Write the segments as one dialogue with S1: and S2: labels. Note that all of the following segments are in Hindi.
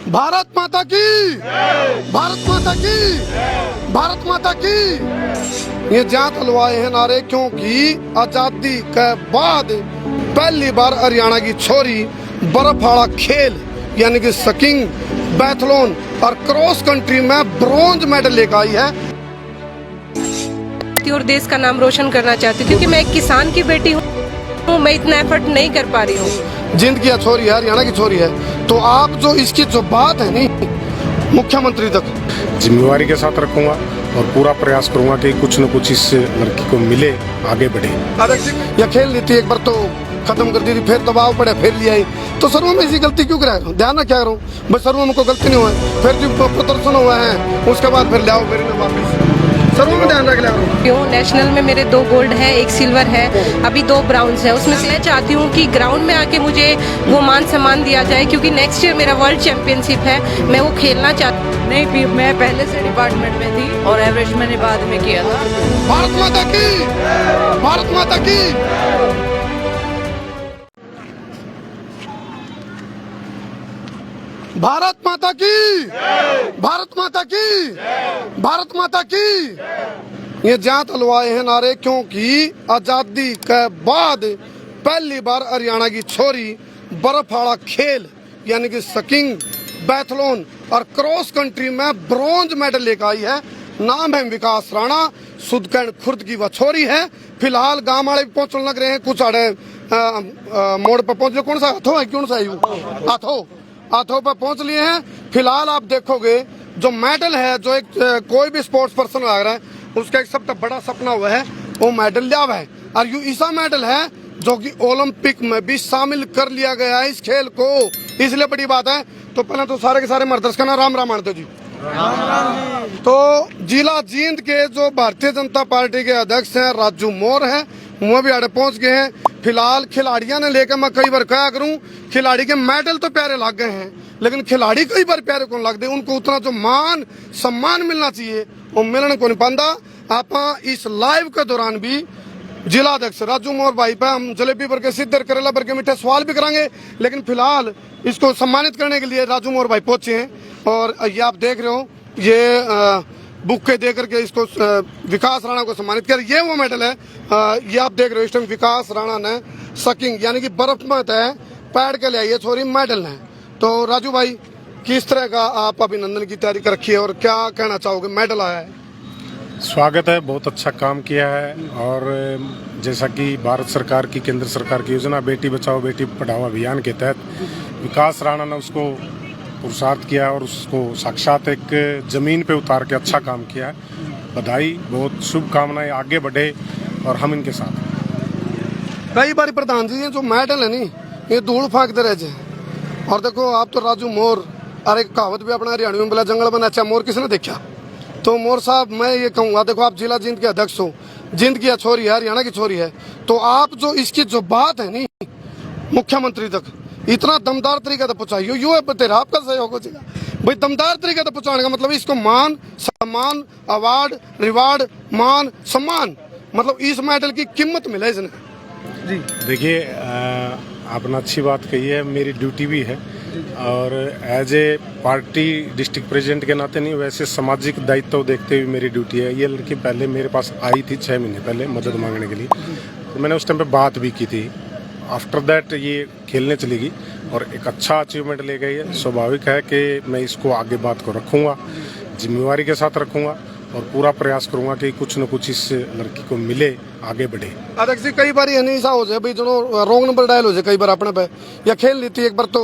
S1: भारत माता की, भारत माता की, भारत माता की। ये जात हलवाए हैं नारे क्योंकि आजादी के बाद पहली बार हरियाणा की छोरी बर्फ वाला खेल यानी कि स्कीइंग, बैथलॉन और क्रॉस कंट्री में ब्रॉन्ज मेडल लेकर आई है
S2: और देश का नाम रोशन करना चाहती हूँ क्योंकि मैं एक किसान की बेटी हूँ। मैं इतना एफर्ट नहीं कर पा रही हूँ।
S1: जिंद की छोरी है, हरियाणा की छोरी है, तो आप जो इसकी जो बात है नहीं मुख्यमंत्री तक
S3: जिम्मेवारी के साथ रखूंगा और पूरा प्रयास करूंगा कि कुछ न कुछ इस लड़की को मिले, आगे बढ़े।
S1: यह खेल ली थी, एक बार तो खत्म कर दी थी, फिर दबाव पड़े, फिर लिया आई, तो सर्व में ऐसी गलती क्यों कराया? ध्यान ना क्या करूँ भाई, सर्व में कोई गलती नहीं हुआ है, फिर जो प्रदर्शन हुआ है उसके बाद फिर लाओ फिर वापस सर्व में ध्यान रख लिया।
S2: क्यों नेशनल में मेरे 2 गोल्ड है, 1 सिल्वर है, अभी 2 ब्राउन्स है। उसमें से मैं चाहती हूँ कि ग्राउंड में आके मुझे वो मान सम्मान दिया जाए क्योंकि नेक्स्ट ईयर मेरा वर्ल्ड चैंपियनशिप है, मैं वो खेलना चाहती हूँ।
S4: नहीं, फिर मैं पहले से डिपार्टमेंट में थी और एवरेज मैंने बाद में किया था।
S1: भारत माता की, भारत माता की। भारत माता की, भारत माता की, भारत माता की। ये जात हलवाए हैं नारे क्योंकि आजादी के बाद पहली बार हरियाणा की छोरी बर्फ वाला खेल यानी कि स्कीइंग, बैथलॉन और क्रॉस कंट्री में ब्रॉन्ज मेडल लेकर आई है। नाम है विकास राणा, सुदकैंड खुर्द की वह छोरी है। फिलहाल गांव वाले पहुंचने लग रहे हैं, कुछ साढ़े मोड़ पर पहुंच। कौन सा हाथों है, कौन सा हाथों हाथों पर पहुंच लिए हैं। फिलहाल आप देखोगे जो मेडल है, जो एक कोई भी स्पोर्ट्स पर्सन लग रहा है उसका एक सबसे बड़ा सपना हुआ है वो मेडल लिया हुआ है, और ये ऐसा मेडल है जो कि ओलंपिक में भी शामिल कर लिया गया है इस खेल को, इसलिए बड़ी बात है। तो पहले तो सारे के सारे मर्दर्श का ना राम राम मानते जी। तो जिला जींद के जो भारतीय जनता पार्टी के अध्यक्ष हैं राजू मोर हैं, वो भी आड़े पहुंच गए हैं। फिलहाल खिलाड़ियों ने लेकर मैं कई बार क्या करूं, खिलाड़ी के मेडल तो प्यारे लग गए हैं लेकिन खिलाड़ी कई बार प्यारे कौन लगते, उनको उतना जो मान सम्मान मिलना चाहिए वो मिलने को नहीं पाता। आप इस लाइव के दौरान भी जिला अध्यक्ष राजू मोर भाई पे हम जलेबी भर के, सिद्धर करेला भर के, मीठे सवाल भी करांगे, लेकिन फिलहाल इसको सम्मानित करने के लिए राजू मोर भाई पहुंचे हैं। और ये आप देख रहे हो, ये बुक्के दे करके इसको विकास राणा को सम्मानित कर, ये वो मेडल है। ये आप देख रहे हो इस टाइम विकास राणा ने स्कीइंग यानी कि बर्फ में तय पैड के लिए ये छोरी मेडल है। तो राजू भाई, किस तरह का आप अभिनंदन की तैयारी कर रखी है और क्या कहना चाहोगे? मेडल आया है,
S3: स्वागत है, बहुत अच्छा काम किया है। और जैसा कि भारत सरकार की, केंद्र सरकार की योजना बेटी बचाओ बेटी पढ़ाओ अभियान के तहत विकास राणा ने उसको पुरुषार्थ किया और उसको साक्षात एक जमीन पे उतार के अच्छा काम किया है। बधाई, बहुत शुभकामनाएं, आगे बढ़े और हम इनके साथ।
S1: कई बार प्रधान जी ये जो मेडल है नहीं ये धूल फाँकते रह जाए। और देखो आप तो राजू मोर, और एक कहावत भी अपना हरियाणवी में बोला, जंगल बना अच्छा मोर किसने देखा। तो मोर साहब मैं ये कहूँगा, देखो आप जिला जींद के अध्यक्ष हो, जींद की छोरी है, हरियाणा की छोरी है, तो आप जो इसकी जो बात है नहीं मुख्यमंत्री तक इतना दमदार तरीके से पहुँचाइए, यू है तेरा आपका सहयोग हो जाएगा भाई। दमदार तरीके से पहुँचाने का मतलब इसको मान सम्मान, अवार्ड, रिवार्ड, मान सम्मान, मतलब इस मेडल की कीमत मिले इसने जी।
S3: देखिए, आपने अच्छी बात कही है, मेरी ड्यूटी भी है और as a party district president के नाते नहीं, वैसे सामाजिक दायित्व देखते हुए मेरी ड्यूटी है। ये लड़की पहले मेरे पास आई थी 6 महीने पहले मदद मांगने के लिए, तो मैंने उस टाइम पे बात भी की थी। आफ्टर दैट ये खेलने चली गई और एक अच्छा अचीवमेंट ले गई है। स्वाभाविक है कि मैं इसको आगे बात को रखूँगा, जिम्मेवारी के साथ रखूँगा और पूरा प्रयास करूंगा कि कुछ न कुछ इस लड़की को मिले, आगे बढ़े।
S1: अध्यक्ष जी, कई बार ये ऐसा हो जाए भाई जो रॉन्ग नंबर डायल हो जाए कई बार अपने पे, या खेल ली थी, एक बार तो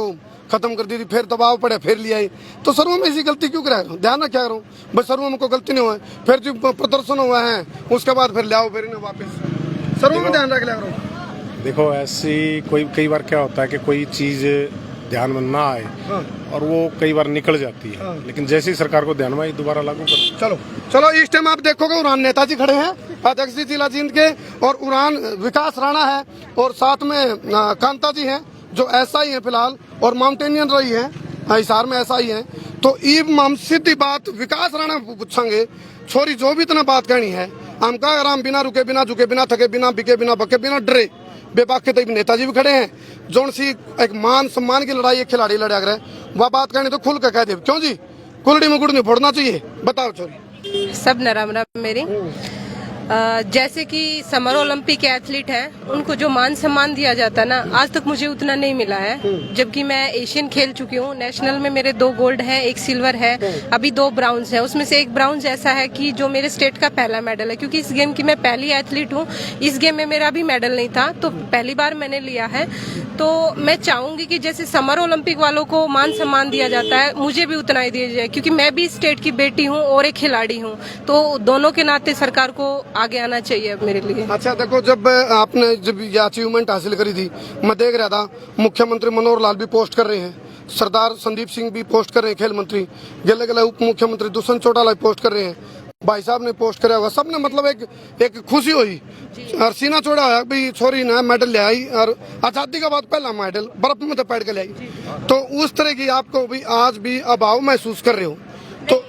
S1: खत्म कर दी थी, फिर दबाव पड़े, फिर लिया आई, तो सर्व में ऐसी गलती क्यों कराया? ध्यान ना क्या करूँ भाई, सर्व में कोई गलती नहीं हुआ है, फिर जो प्रदर्शन हुआ है उसके बाद फिर लाओ फिर वापस सर्व में ध्यान रख लिया करो।
S3: देखो, ऐसी कई बार क्या होता है कि कोई चीज ध्यान में ना आए और वो कई बार निकल जाती है, लेकिन जैसे ही सरकार को ध्यान में आई दोबारा लागू करो।
S1: चलो चलो, इस टाइम आप देखोगे उड़ान नेताजी खड़े हैं, अध्यक्ष जी जिला जींद के, और उड़ान विकास राणा है और साथ में कांता जी हैं जो ऐसा ही है फिलहाल, और माउंटेनियन रही है हिसार में ऐसा ही है। तो ईब हम सीधी बात विकास राणा पूछेंगे, छोरी जो भी इतना बात कहनी है हम का आराम, बिना रुके, बिना झुके, बिना थके, बिना बिके, बिना बके, बिना डरे बेबाक के नेताजी भी खड़े हैं। जोन सी एक मान सम्मान की लड़ाई एक खिलाड़ी लड़ा रहे, वह बात कहनी तो खुल के कह दे, क्यों जी? कुलड़ी में गुड़ नहीं फोड़ना चाहिए। बताओ छोरी।
S2: सब नरम नरम मेरी। जैसे कि समर ओलंपिक के एथलीट हैं, उनको जो मान सम्मान दिया जाता है ना, आज तक मुझे उतना नहीं मिला है। जबकि मैं एशियन खेल चुकी हूँ, नेशनल में मेरे 2 गोल्ड है, 1 सिल्वर है, अभी 2 ब्राउन्स है। उसमें से 1 ब्राउन्स ऐसा है कि जो मेरे स्टेट का पहला मेडल है, क्योंकि इस गेम की मैं पहली एथलीट हूँ। इस गेम में मेरा भी मेडल नहीं था, तो पहली बार मैंने लिया है। तो मैं चाहूंगी कि जैसे समर ओलंपिक वालों को मान सम्मान दिया जाता है, मुझे भी उतना ही दिया जाए, क्योंकि मैं भी स्टेट की बेटी हूँ और एक खिलाड़ी हूँ। तो दोनों के नाते सरकार को आगे आना चाहिए अब मेरे लिए।
S1: अच्छा देखो, जब आपने जब ये अचीवमेंट हासिल करी थी, मैं देख रहा था मुख्यमंत्री मनोहर लाल भी पोस्ट कर रहे हैं, सरदार संदीप सिंह भी पोस्ट कर रहे हैं, खेल मंत्री गले गले उप मुख्यमंत्री दुष्यंत चौटाला भी पोस्ट कर रहे हैं, भाई साहब ने पोस्ट कराया हुआ, सबने मतलब एक खुशी हुई और सीना चौड़ा हुआ भी छोरी ने मेडल ले आई, और आजादी का बाद पहला मेडल बर्फ में तो पैड के ले आई। तो उस तरह की आपको भी आज भी अभाव महसूस कर रहे हो? तो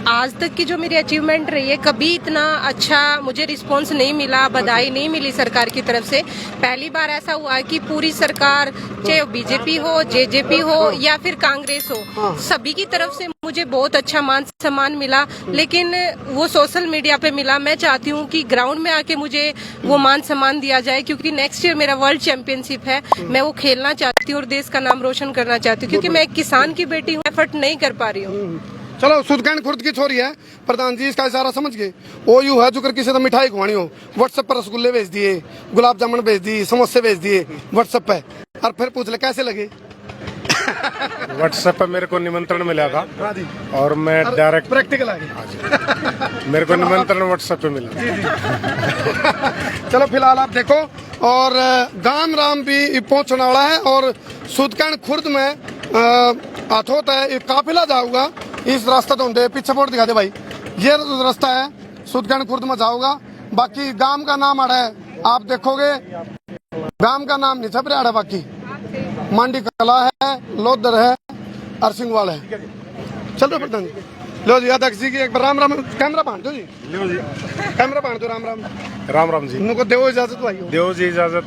S2: आज तक की जो मेरी अचीवमेंट रही है, कभी इतना अच्छा मुझे रिस्पांस नहीं मिला, बधाई नहीं मिली सरकार की तरफ से। पहली बार ऐसा हुआ है कि पूरी सरकार, चाहे बीजेपी हो, जेजेपी हो या फिर कांग्रेस हो, सभी की तरफ से मुझे बहुत अच्छा मान सम्मान मिला, लेकिन वो सोशल मीडिया पे मिला। मैं चाहती हूँ कि ग्राउंड में आके मुझे वो मान सम्मान दिया जाए, क्योंकि नेक्स्ट ईयर मेरा वर्ल्ड चैंपियनशिप है। मैं वो खेलना चाहती हूँ और देश का नाम रोशन करना चाहती हूँ, क्योंकि मैं एक किसान की बेटी हूँ, एफर्ट नहीं कर पा रही हूँ।
S1: चलो, सुदगैंड खुर्द की छोरी है, प्रधान जी इसका इशारा समझ गए। ओ यू है जो कर किसी तो मिठाई खुआनी हो, व्हाट्सएप पर रसगुल्ले भेज दिए, गुलाब जामुन भेज दी, समोसे भेज दिए व्हाट्सएप पे, और फिर पूछ ले कैसे लगे।
S3: व्हाट्सएप पे मेरे को निमंत्रण मिला था।
S1: हाँ जी।
S3: और मैं डायरेक्ट
S1: प्रैक्टिकल आ गई।
S3: मेरे को निमंत्रण व्हाट्सएप पे मिला।
S1: चलो फिलहाल आप देखो, और गाम राम भी पहुंचने वाला है, और सुदगैंड खुर्द में अथोत है, एक काफिला जाऊंगा। इस रास्ता तो होंगे, पीछे बोर्ड दिखा दे भाई, ये रास्ता है सुदगैंड खुर्द में जाऊंगा। बाकी गांव का नाम आ रहा है, आप देखोगे गांव का नाम नहीं छप रहा है, बाकी मांडी कला है, लोदर है, अरसिंगवाल है। चलो प्रधान जी, लो जी अध्यक्ष जी की एक बार राम राम, कैमरा बांध दो जी, लो जी कैमरा बांध दो। राम राम।
S3: राम राम जी।
S1: इनको देवो इजाजत भाई,
S3: देव जी इजाजत।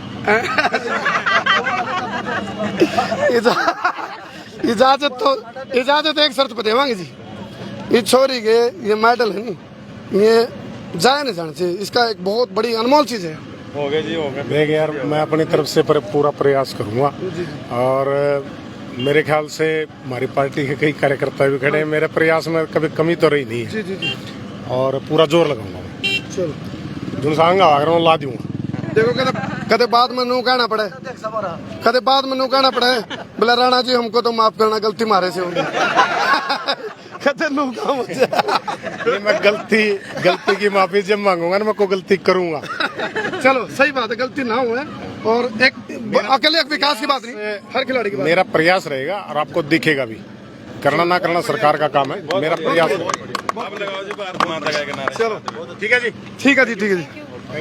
S1: इजाजत एक शर्त पे देवांगे जी, ये छोरी के ये मेडल है नी, ये जाया नहीं जाना चाहिए, इसका एक बहुत बड़ी अनमोल चीज है।
S3: हो गया जी, हो गया। देख यार, मैं अपनी तरफ से पूरा प्रयास करूंगा, और मेरे ख्याल से हमारी पार्टी के कई कार्यकर्ता भी खड़े हैं, मेरे प्रयास में कभी कमी तो रही नहीं है।
S1: जी जी जी।
S3: और पूरा जोर लगाऊंगा,
S1: चलो
S3: जुनसांगा अगर ला दूंगा।
S1: देखो कदे बाद में नू कहना पड़े, कदे बाद में नू कहना पड़े बोला राणा जी हमको तो माफ करना, गलती मारे से होगी। कदे नू का मुझे
S3: मैं गलती की माफी जब मांगूंगा ना, मैं को गलती करूंगा।
S1: चलो सही बात है, गलती ना हुए, और एक अकेले एक विकास की बात नहीं, हर खिलाड़ी की बात।
S3: मेरा प्रयास रहेगा, और आपको दिखेगा भी, करना ना करना सरकार का काम है, मेरा प्रयास।
S1: चलो ठीक है जी, ठीक है जी, ठीक है जी।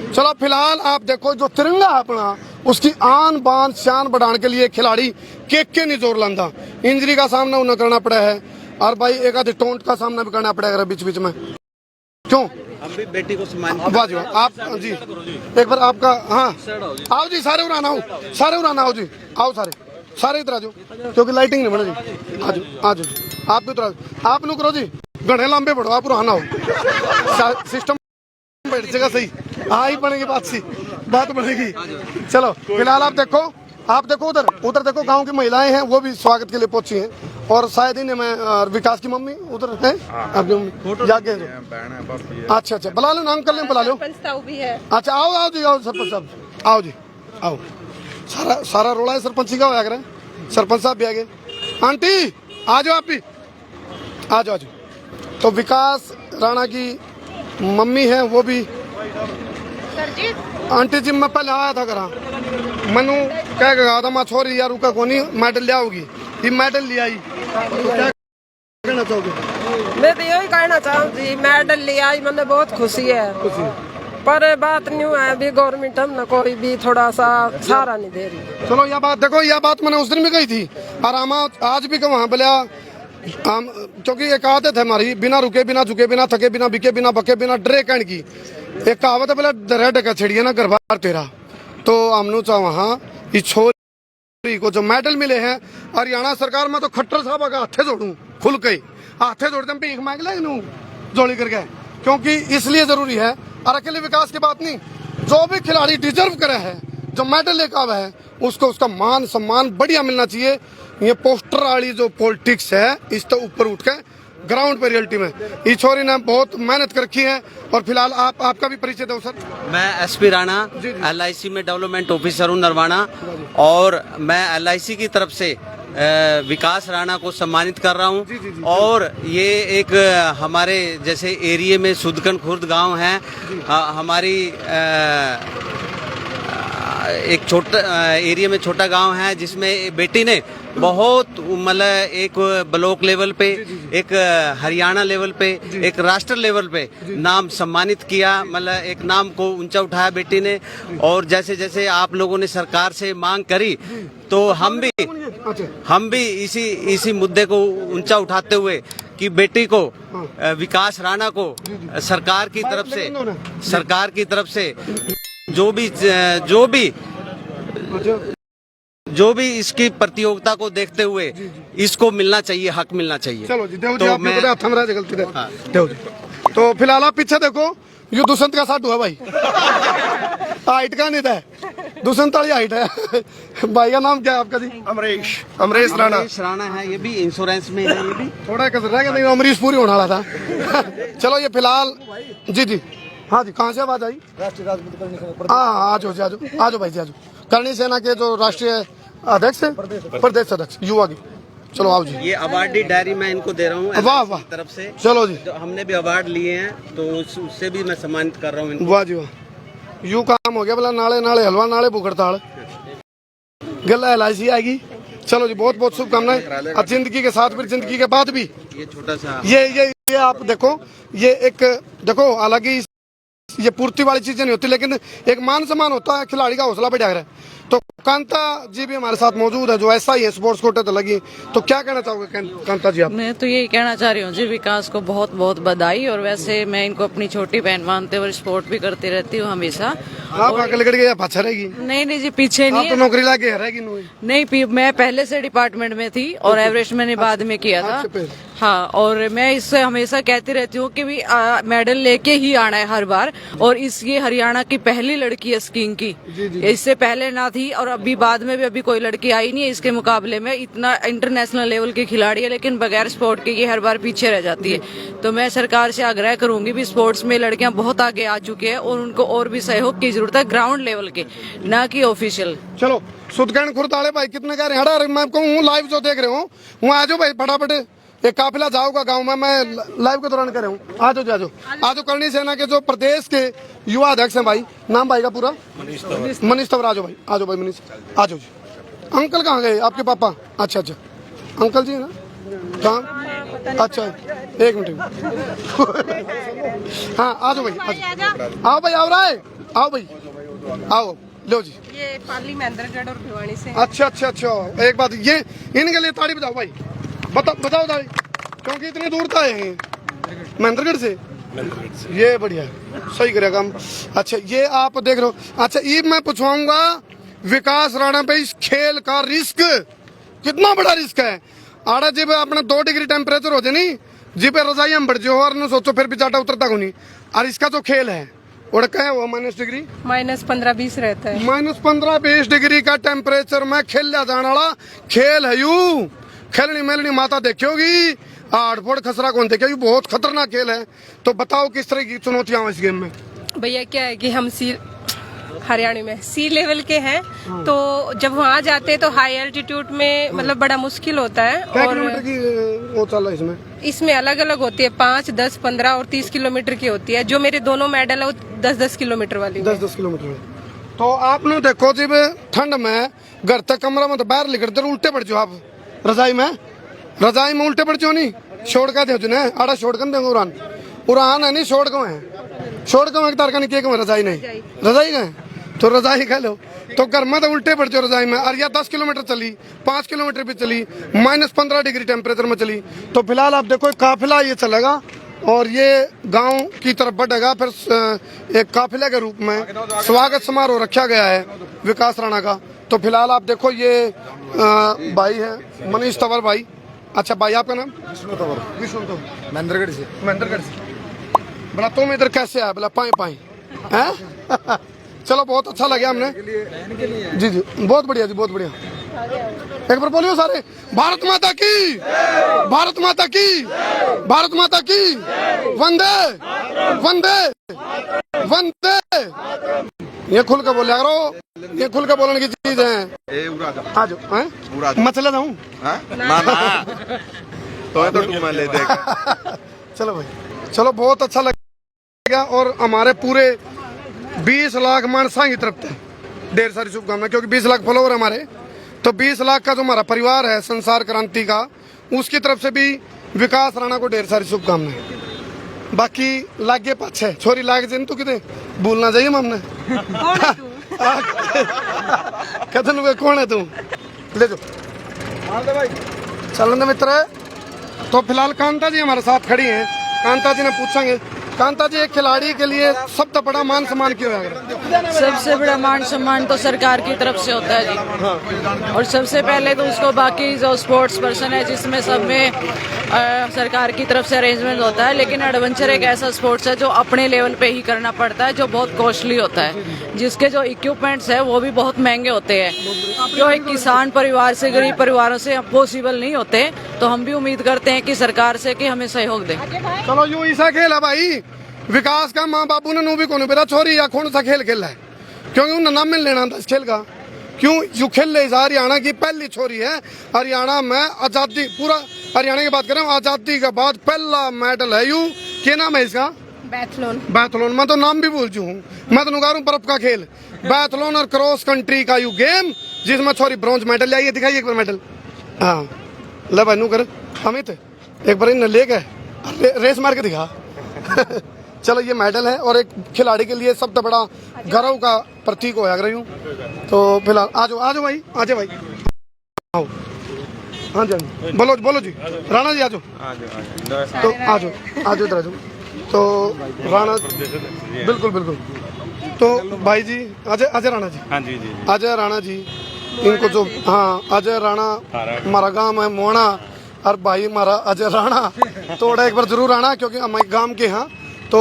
S1: चलो फिलहाल आप देखो, जो तिरंगा है अपना, उसकी आन बान शान बढ़ाने के लिए खिलाड़ी के नहीं जोर लांदा, इंजरी का सामना उन्हें करना पड़ा है, और भाई एक आधे टोंट का सामना भी करना पड़ेगा बीच बीच में। क्यों
S5: हम भी बेटी को सम्मान
S1: बाजू आप जी, एक बार आपका, हाँ आओ जी, सारे उड़ाना आओ, सारे उड़ाना आओ जी, आओ सारे इधर आ जाओ, क्योंकि लाइटिंग नहीं बने जी। आ जाओ आप भी उधर आ जाओ, आप लोग करो जी, घने लंबे बढ़ो, आप उड़ाना हो, सिस्टम बैठ जगह सही, हाँ ही बनेगी बात बनेगी। चलो फिलहाल आप देखो उधर देखो, गांव की महिलाएं हैं, वो भी स्वागत के लिए पहुंची हैं, और शायद ही मैं विकास की मम्मी उधर है, आपकी मम्मी जाके। अच्छा बुला लो, नाम कर लें, बुला लो।
S2: भी है।
S1: अच्छा आओ जी, आओ सरपंच साहब, आओ जी आओ। सारा रोड़ा है सरपंची का, होया सरपंच साहब भी आ गए। आंटी आ जाओ, आप भी आ जाओ। तो विकास राणा की मम्मी है, वो भी। आंटी जी मैं पहले आया था करा, मनु कह गया था, मैं छोरी यार रुका कोनी, मेडल ले आओगी, ये मेडल ले आई, तो क्या कहना चाहोगे?
S6: मैं तो यही कहना चाहूँगी, मेडल ले आई, मैंने बहुत खुशी है, पर बात नहीं है अभी गवर्नमेंट हम ना कोई भी थोड़ा सा सहारा नहीं दे रही।
S1: चलो यह बात देखो, यह बात मैंने उस दिन भी कही थी, और हम आज भी वहाँ बोलिया, हम क्योंकि एक आदत है हमारी, बिना रुके, बिना झुके, बिना थके, बिना बिके, बिना बके, बिना डरे कहने की एक कहावत है, बोला डरा डका छेड़िए ना घर बार तेरा। तो हमने चाह वहाँ छोरी को जो मेडल मिले हैं हरियाणा सरकार में तो खट्टर साहब का हाथे जोड़ू खुल के हाथे जोड़ते हैं भीख मांग ले जोड़ी करके, क्योंकि इसलिए जरूरी है। और अकेले विकास की बात नहीं, जो भी खिलाड़ी डिजर्व करे है, जो मेडल लेकर आवा है, उसको उसका मान सम्मान बढ़िया मिलना चाहिए। ये पोस्टर वाली जो पॉलिटिक्स है इससे ऊपर उठ के ग्राउंड पे रियलिटी में इस छोरी ने बहुत मेहनत कर रखी है। और फिलहाल आपका भी परिचय दो सर।
S5: मैं एसपी राणा LIC में डेवलपमेंट ऑफिसर हूँ नरवाना, और मैं LIC की तरफ से विकास राणा को सम्मानित कर रहा हूँ। और ये एक हमारे जैसे एरिया में सुदकन खुर्द गांव है, हमारी एक छोटा एरिया में छोटा गांव है जिसमें बेटी ने बहुत मतलब एक ब्लॉक लेवल पे, एक हरियाणा लेवल पे, एक राष्ट्र लेवल पे नाम सम्मानित किया, मतलब एक नाम को ऊंचा उठाया बेटी ने। और जैसे जैसे आप लोगों ने सरकार से मांग करी तो हम भी इसी मुद्दे को ऊंचा उठाते हुए कि बेटी को विकास राणा को सरकार की तरफ से जो भी इसकी प्रतियोगिता को देखते हुए इसको मिलना चाहिए, हक मिलना चाहिए।
S1: चलो जी, देव जी, आप मैं गलती देव जी। तो फिलहाल आप पीछे देखो, ये दुष्यंत का साडू है भाई। हाइट का नहीं था, दुष्यंत वाली हाइट है। भाई का नाम क्या है आपका जी? अमरीश राणा
S5: है, ये भी इंश्योरेंस में है। ये भी
S1: थोड़ा कसर रह गया, नहीं अमरीश पूरी होने वाला था। चलो ये फिलहाल जी हाँ जी, कहाँ से आवाज आई? हाँ, आ जाओ भाई जी, आ जाओ। करणी सेना के जो राष्ट्रीय अध्यक्ष है, प्रदेश अध्यक्ष युवा की। चलो आओ जी।
S5: ये अवार्डी डायरी मैं इनको दे रहा हूँ
S1: वाह
S5: तरफ से।
S1: चलो जी,
S5: तो हमने भी अवार्ड लिए हैं तो उससे भी मैं सम्मानित कर रहा हूँ इनको।
S1: वाह जी वाह, यू काम हो गया बोला, नाले हलवा नाले भूखड़ताल गला LIC आएगी। चलो जी, बहुत बहुत शुभकामनाएं। और जिंदगी के साथ भी, जिंदगी के बाद भी
S5: ये छोटा सा
S1: ये आप देखो, ये एक देखो, हालांकि ये पूर्ति वाली चीजें नहीं होती, लेकिन एक मान सम्मान होता है, खिलाड़ी का हौसला बढ़ा है। तो कांता जी भी हमारे साथ मौजूद है, जो ऐसा ही है, स्पोर्ट्स कोटे तो लगी। तो क्या कहना चाहोगे कांता जी आप?
S4: मैं तो यही कहना चाह रही हूँ जी, विकास को बहुत बहुत बधाई। और वैसे मैं इनको अपनी छोटी बहन मानते हुए स्पोर्ट भी करती रहती हूँ हमेशा।
S1: आप आगे लग गई पाछा रहेगी?
S4: नहीं जी, पीछे नहीं,
S1: तो नौकरी लाके रहेगी
S4: नहीं, मैं पहले से डिपार्टमेंट में थी और एवरेस्ट मैंने बाद में किया था। हाँ, और मैं इससे हमेशा कहती रहती हूँ कि भी मेडल लेके ही आना है हर बार। और ये हरियाणा की पहली लड़की है स्कीइंग की, इससे पहले ना थी और अभी बाद में भी अभी कोई लड़की आई नहीं है इसके मुकाबले में। इतना इंटरनेशनल लेवल की खिलाड़ी है, लेकिन बगैर स्पोर्ट के ये हर बार पीछे रह जाती है। तो मैं सरकार से आग्रह करूंगी भी, स्पोर्ट्स में लड़कियां बहुत आगे आ चुकी है और उनको और भी सहयोग की जरूरत है, ग्राउंड लेवल के, ना कि ऑफिशियल।
S1: चलो सुदगण खुरताले भाई कितने कह रहे हैं? मैं कहूँ लाइव जो देख रहे हो वो आ जाओ भाई, फटाफट एक काफिला जाओगा गांव में, मैं लाइव के दौरान कर रहा हूँ। आ जाओ। करणी सेना के जो प्रदेश के युवा अध्यक्ष हैं भाई, नाम भाई का पूरा? मनीष तंवर। आ जाओ भाई मनीष, आ जाओ जी। अंकल कहाँ गए आपके पापा? अच्छा अंकल जी है ना, कहाँ? अच्छा, एक मिनट। हाँ, आ जाओ भाई, आओ भाई, आओ रहा है, आओ भाई, आओ लो जी।
S2: ये पाली महेंद्रगढ़ और भिवानी से।
S1: अच्छा। एक बात, ये इनके लिए ताड़ी बजाओ भाई, बताओ ताड़ी, क्योंकि इतनी दूर था ये महेंद्रगढ़ से। ये बढ़िया सही करेगा काम। अच्छा, ये आप देख रहे हो। अच्छा, ये मैं पूछवाऊंगा विकास राणा पे इस खेल का रिस्क कितना बड़ा रिस्क है? आड़ा जी अपने 2 डिग्री टेम्परेचर हो जाए नहीं जी पे रजाई हम बढ़ जाओ, और न सोचो फिर भी चाटा उतरता को नहीं। और इसका जो खेल है और क्या है वो
S2: -15-20 रहता है।
S1: -15-20 डिग्री का टेम्परेचर में खेल जाने वाला खेल है। यू खेलनी मेलनी माता देखोगी, आड़फोड़ खसरा कौन देखेगी, बहुत खतरनाक खेल है। तो बताओ किस तरह की चुनौतियां इस गेम में?
S2: भैया क्या है कि हम हरियाणा में सी लेवल के हैं, तो जब वहाँ जाते हैं तो हाई एल्टीट्यूड में मतलब बड़ा मुश्किल होता है। और
S1: किलोमीटर की वो चल रहा है
S2: इसमें अलग अलग होती है, 5, 10, 15 और 30 किलोमीटर की होती है। जो मेरे दोनों मेडल है वो 10-10 किलोमीटर वाली।
S1: 10-10 किलोमीटर। तो आपने देखो जी ठंड में घर तक कमरा में तो बाहर निकलते उल्टे पड़ जाओ आप, रजाई में उल्टे पड़ जाओ नहीं, छोड़ का दे ना आड़ा छोड़ कर देंगे उड़ान है नहीं, छोड़ को एक तार का नहीं, रजाई गए तो रजाई खा लो। तो घर में तो उल्टे पड़ जाओ रजाई में। और या 10 किलोमीटर चली, 5 किलोमीटर भी चली, -15 डिग्री टेम्परेचर में चली। तो फिलहाल आप देखो काफिला ये चलेगा और ये गांव की तरफ बढ़ेगा। फिर एक काफिले के रूप में स्वागत समारोह रखा गया है विकास राणा का। तो फिलहाल आप देखो ये भाई है मनीष तंवर भाई। अच्छा भाई आपका नाम? विष्णु तंवर।
S7: महेंद्रगढ़ से।
S1: महेंद्रगढ़ से। बोला तुम इधर कैसे आए? बोला पाए पाए हैं। चलो बहुत अच्छा लगा हमने। जी जी बहुत बढ़िया जी बहुत बढ़िया। एक बार बोलियो सारे, भारत माता की, भारत माता की, भारत माता की, वंदे वंदे वंदे। ये खुल के बोलिया करो, ये खुल के बोलने की चीज है। आ जाओ मैं चला जाऊँ। चलो भाई चलो बहुत अच्छा लगा। और हमारे पूरे 20 लाख मानसा की तरफ से ढेर सारी शुभकामनाएं, क्योंकि 20 लाख फॉलोवर हमारे, तो 20 लाख का जो हमारा परिवार है संसार क्रांति का, उसकी तरफ से भी विकास राणा को ढेर सारी शुभकामनाएं। बाकी लागे पाछे छोरी लाग जिन तू किते भूलना चाहिए हमने। कथन वे कौन है तू? ले जो चलन मित्र। तो फिलहाल कांता जी हमारे साथ खड़ी हैं। कांता जी ने पूछेंगे, कांता जी एक खिलाड़ी के लिए सबसे बड़ा मान सम्मान क्यों है?
S4: सबसे बड़ा मान सम्मान तो सरकार की तरफ से होता है जी। और सबसे पहले तो उसको बाकी जो स्पोर्ट्स पर्सन है जिसमें सब में सरकार की तरफ से अरेंजमेंट होता है, लेकिन एडवेंचर एक ऐसा स्पोर्ट्स है जो अपने लेवल पे ही करना पड़ता है, जो बहुत कॉस्टली होता है, जिसके जो इक्विपमेंट्स है वो भी बहुत महंगे होते हैं, जो एक किसान परिवार से, गरीब परिवारों से पॉसिबल नहीं होते। तो हम भी उम्मीद करते हैं कि सरकार से कि हमें सहयोग दे।
S1: चलो यूं ऐसा खेल है भाई विकास का। माँ बापू ने भी कौन पता छोरी या कौन सा खेल खेला है, क्योंकि उन्हें नाम मिल लेना था इस खेल का। क्यों यू खेल ले? हरियाणा की पहली छोरी है। हरियाणा में आजादी, पूरा हरियाणा की बात कर रहा हूँ, आजादी के बाद पहला मेडल है यू। क्या नाम है इसका?
S2: बैथलॉन।
S1: बैथलॉन। मैं तो नाम भी भूल चुका हूँ। मैं तो नुगा रहा हूँ बर्फ का खेल। बैथलॉन और क्रॉस कंट्री का यू गेम जिसमें छोरी ब्रॉन्ज मेडल आई है। दिखाइए एक बार मेडल। हाँ ले भाई नू कर अमित एक बार इन्हें ले गए रेस मार के दिखा। चलो ये मेडल है और एक खिलाड़ी के लिए सबसे बड़ा गौरव का प्रतीक होया रही हूँ। तो फिलहाल आ जाओ भाई, आ जाओ भाई, आओ। हाँ जी बोलो बोलो जी, राणा जी आ जाओ। तो आ जाओ इधर आ जाओ। तो राणा बिल्कुल बिल्कुल। तो भाई जी अजय राणा जी। हाँ जी अजय राणा जी, इनको जो हाँ अजय राणा हमारा गांव है मोहना, और भाई हमारा अजय राणा थोड़ा एक बार जरूर आना, क्योंकि हम गांव के हैं। तो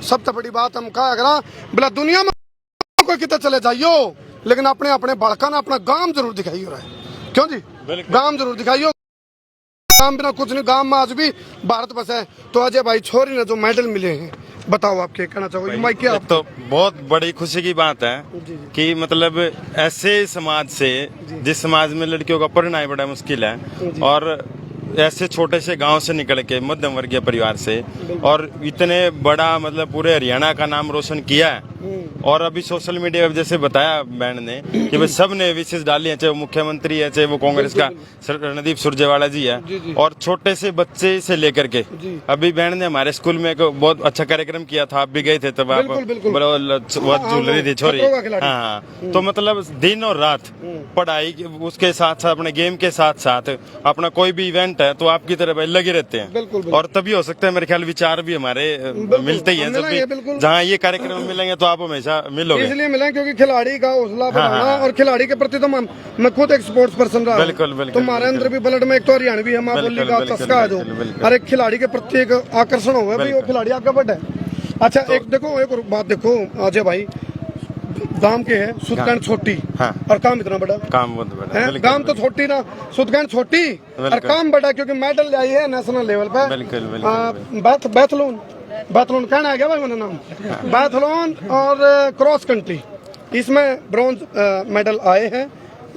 S1: सबसे बड़ी बात हम कहा करा बोला दुनिया में कोई कितना चले जाइयो, लेकिन अपने अपने बड़का ना अपना गांव जरूर दिखाइयो रहा है। क्यों जी? गांव जरूर दिखाइयो। गांव बिना कुछ नहीं, गांव में आज भी भारत बस है। तो अजय भाई छोरी ने जो मेडल मिले हैं, बताओ आप क्या कहना चाहोगे? माइक क्या आप?
S8: तो बहुत बड़ी खुशी की बात है कि मतलब ऐसे समाज से, जिस समाज में लड़कियों का पढ़ना बड़ा मुश्किल है, और ऐसे छोटे से गांव से निकल के मध्यम वर्गीय परिवार से, और इतने बड़ा मतलब पूरे हरियाणा का नाम रोशन किया है। और अभी सोशल मीडिया पे जैसे बताया बहन ने कि भाई सब ने विशेष डाली है, चाहे वो मुख्यमंत्री है, चाहे वो कांग्रेस का रणदीप सुरजेवाला जी है, और छोटे से बच्चे से लेकर के। अभी बहन ने हमारे स्कूल में एक बहुत अच्छा कार्यक्रम किया था, आप भी गए थे तब। आप बहुत झूल रही थी छोरी। हाँ, तो मतलब दिन और रात पढ़ाई उसके साथ साथ, अपने गेम के साथ साथ अपना कोई भी इवेंट है तो आपकी तरह भाई लगे रहते हैं। और तभी हो सकता है मेरे ख्याल विचार भी हमारे मिलते ही हैं। जब भी जहाँ ये कार्यक्रम मिलेंगे तो आप हमेशा मिलोगे।
S1: इसलिए मिले क्योंकि खिलाड़ी का हौसला बढ़ाना, और खिलाड़ी के प्रति तो मैं खुद एक स्पोर्ट्स पर्सन रहा।
S8: बिल्कुल बिल्कुल।
S1: तो हमारे अंदर भी ब्लड में एक तो हरियाणवी है, माँ बोली का चस्का है जो, और एक खिलाड़ी के प्रति एक आकर्षण होगा भाई, वो खिलाड़ी आपका बड़ा है। अच्छा एक देखो, एक और बात देखो अजय भाई, गांव के है सुदगंड छोटी, और काम इतना बड़ा,
S8: काम बहुत बड़ा है।
S1: गांव तो छोटी ना, सुदगंड छोटी और काम बड़ा, क्योंकि मेडल आई है नेशनल लेवल पे। बैथलॉन बैथलॉन कहना है क्या भाई मेरा नाम? बैथलॉन और क्रॉस कंट्री, इसमें ब्रॉन्ज मेडल आए हैं।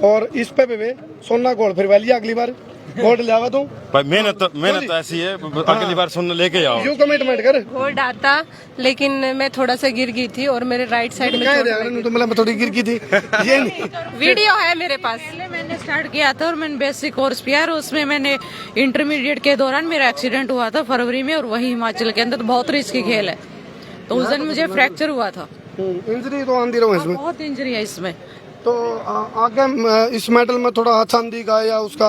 S1: और इस पे भी सोना गोल्ड फिर वाली अगली बार गोल्ड ले आवा तू।
S8: मेहनत तो ऐसी है, अगली बार सुन लेके आओ।
S1: यू कमिटमेंट कर।
S2: गोल्ड आता, लेकिन मैं थोड़ा सा गिर गई थी और मेरे राइट साइड में
S1: तो मतलब थोड़ी गिर गई थी। ये नहीं
S2: वीडियो है मेरे पास।
S4: पहले मैंने स्टार्ट किया था और मैंने बेसिक कोर्स किया, और उसमें मैंने इंटरमीडिएट के दौरान मेरा एक्सीडेंट हुआ था फरवरी में, और वही हिमाचल के अंदर। तो बहुत रिस्की खेल है, तो उस दिन मुझे फ्रैक्चर हुआ था।
S1: इंजरी तो आंधी रहो इसमें,
S4: बहुत इंजरी है इसमें।
S1: तो आगे इस मेडल में थोड़ा हाथ आंदी का या उसका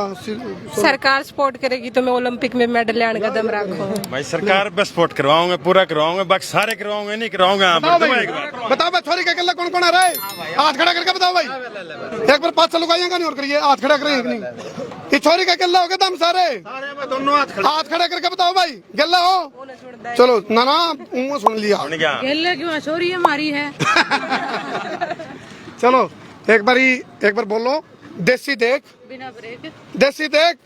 S2: सरकार सपोर्ट करेगी तो मैं ओलंपिक में मेडल लाने का दम रखूं।
S8: भाई सरकार पे सपोर्ट करवाऊंगे, पूरा करवाऊंगे, बाकी सारे करवाऊंगे, नहीं करवाऊंगे यहाँ पर।
S1: बताओ भाई छोरी का गला कौन कौन आ रहा है? हाथ खड़ा करके बताओ भाई। एक बार 5 लुगाइयां का नहीं और करिए, हाथ खड़ा करें कि नहीं? ये छोरी का गला हो गया दम सारे
S3: दोनों
S1: हाथ खड़ा करके बताओ भाई, गला हो? चलो ना ना मुंह सुन लिया।
S4: क्यों चोरी हमारी है।
S1: चलो एक बार बोलो, देसी देख
S4: बिना ब्रेक।
S1: देसी देख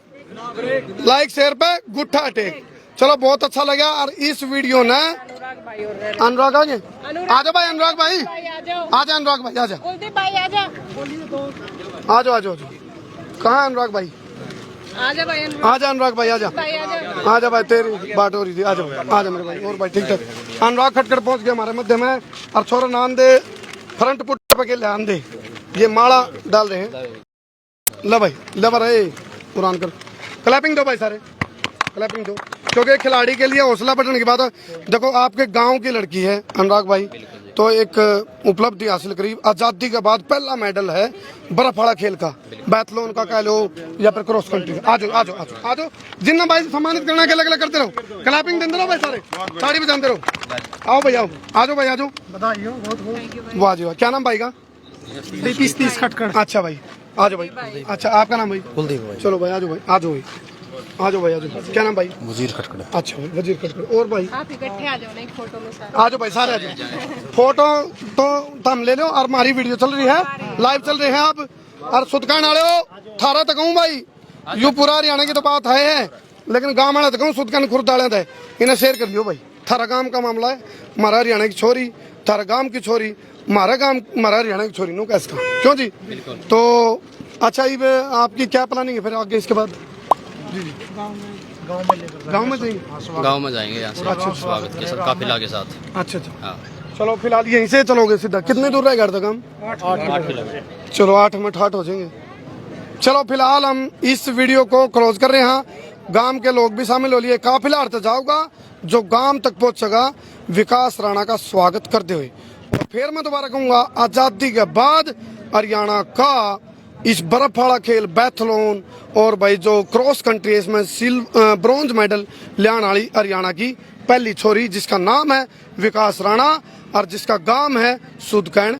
S1: लाइक शेयर पे गुट्ठा टेक। चलो बहुत अच्छा लगा। और इस वीडियो ने अनुराग आ गए, आ जाओ भाई अनुराग भाई, आ जाओ अनुराग भाई, आ जाओ
S2: कुलदीप भाई आ जा,
S1: आ जाओ आ जाओ। कहाँ है अनुराग भाई?
S2: आ जा भाई,
S1: आ जा अनुराग भाई, आ जा आ जा भाई, तेरी बात हो रही थी। आ जाओ आ जा मेरे भाई। और भाई ठीक ठाक। अनुराग खटखट पहुंच गया हमारे मध्य में। और छोरा नान दे फ्रंट पुट पे ले आन दे, ये माला डाल रहे हैं। ले भाई ले भाई, पुरान कर क्लैपिंग दो भाई, सारे क्लैपिंग दो, क्योंकि खिलाड़ी के लिए हौसला बढ़ने की बात है। देखो आपके गांव की लड़की है अनुराग भाई, तो एक उपलब्धि हासिल करी। आजादी के बाद पहला मेडल है बर्फ वाला खेल का, बैथलोन का कह लो या फिर क्रॉस कंट्री का। आज आज आज आज जिन्ना भाई सम्मानित करना के अलग अलग करते रहो, क्लैपिंग देते रहो भाई, सारे ताड़ी बजाते रहो। आओ भाई आओ, आ जाओ भाई आ जाओ। बधाई वाह जी वाह। क्या नाम भाई का? 30 खटखट। अच्छा भाई आ जाओ भाई। अच्छा आपका नाम भाई? कुलदीप भाई। चलो भाई आ जाओ भाई, आ जाओ भाई, आ जाओ भाई, आ जाओ। क्या नाम भाई? वजीर खटखट। अच्छा भाई वजीर खटखट। और भाई
S2: आप इकट्ठे आ जाओ ना एक फोटो में सारे।
S1: आ जाओ भाई, सारे आ जाओ। फोटो तो हम ले लो। और हमारी वीडियो चल रही है, लाइव चल रहे हैं आप। और सुदकान वाले हो थारा तक हूँ भाई, यू पूरा हरियाणा की तो बात है, लेकिन गाँव वाले तक हूँ सुदकान खुर्द वाले थे, इन्हें शेयर कर लियो भाई। थारा गांव का मामला है, हमारा हरियाणा की छोरी, थारा गांव की छोरी, हमारा गांव, हमारा हरियाणा की छोरी नो कैसे का, क्यों जी? तो अच्छा ये आपकी क्या प्लानिंग है फिर आगे इसके बाद? जी जी गाँव में जाएंगे,
S7: गांव में जाएंगे यहाँ से स्वागत के साथ, काफिला के साथ।
S1: अच्छा अच्छा
S7: हाँ।
S1: चलो फिलहाल यहीं से चलोगे सीधा? कितने दूर रहेगा घर तक हम?
S7: 8 किलोमीटर।
S1: चलो 8 में 8 हो जाएंगे। चलो फिलहाल हम इस वीडियो को क्लोज कर रहे हैं। गांव के लोग भी शामिल हो लिए, काफिला अर्थ जाऊगा जो गांव तक पहुंचेगा विकास राणा का स्वागत करते हुए। और फिर मैं दोबारा कहूंगा, आजादी के बाद हरियाणा का इस बर्फ वाला खेल बैथलोन और भाई जो क्रॉस कंट्री, इसमें ब्रॉन्ज मेडल लियाने वाली हरियाणा की पहली छोरी, जिसका नाम है विकास राणा और जिसका गांव है सुदकैण।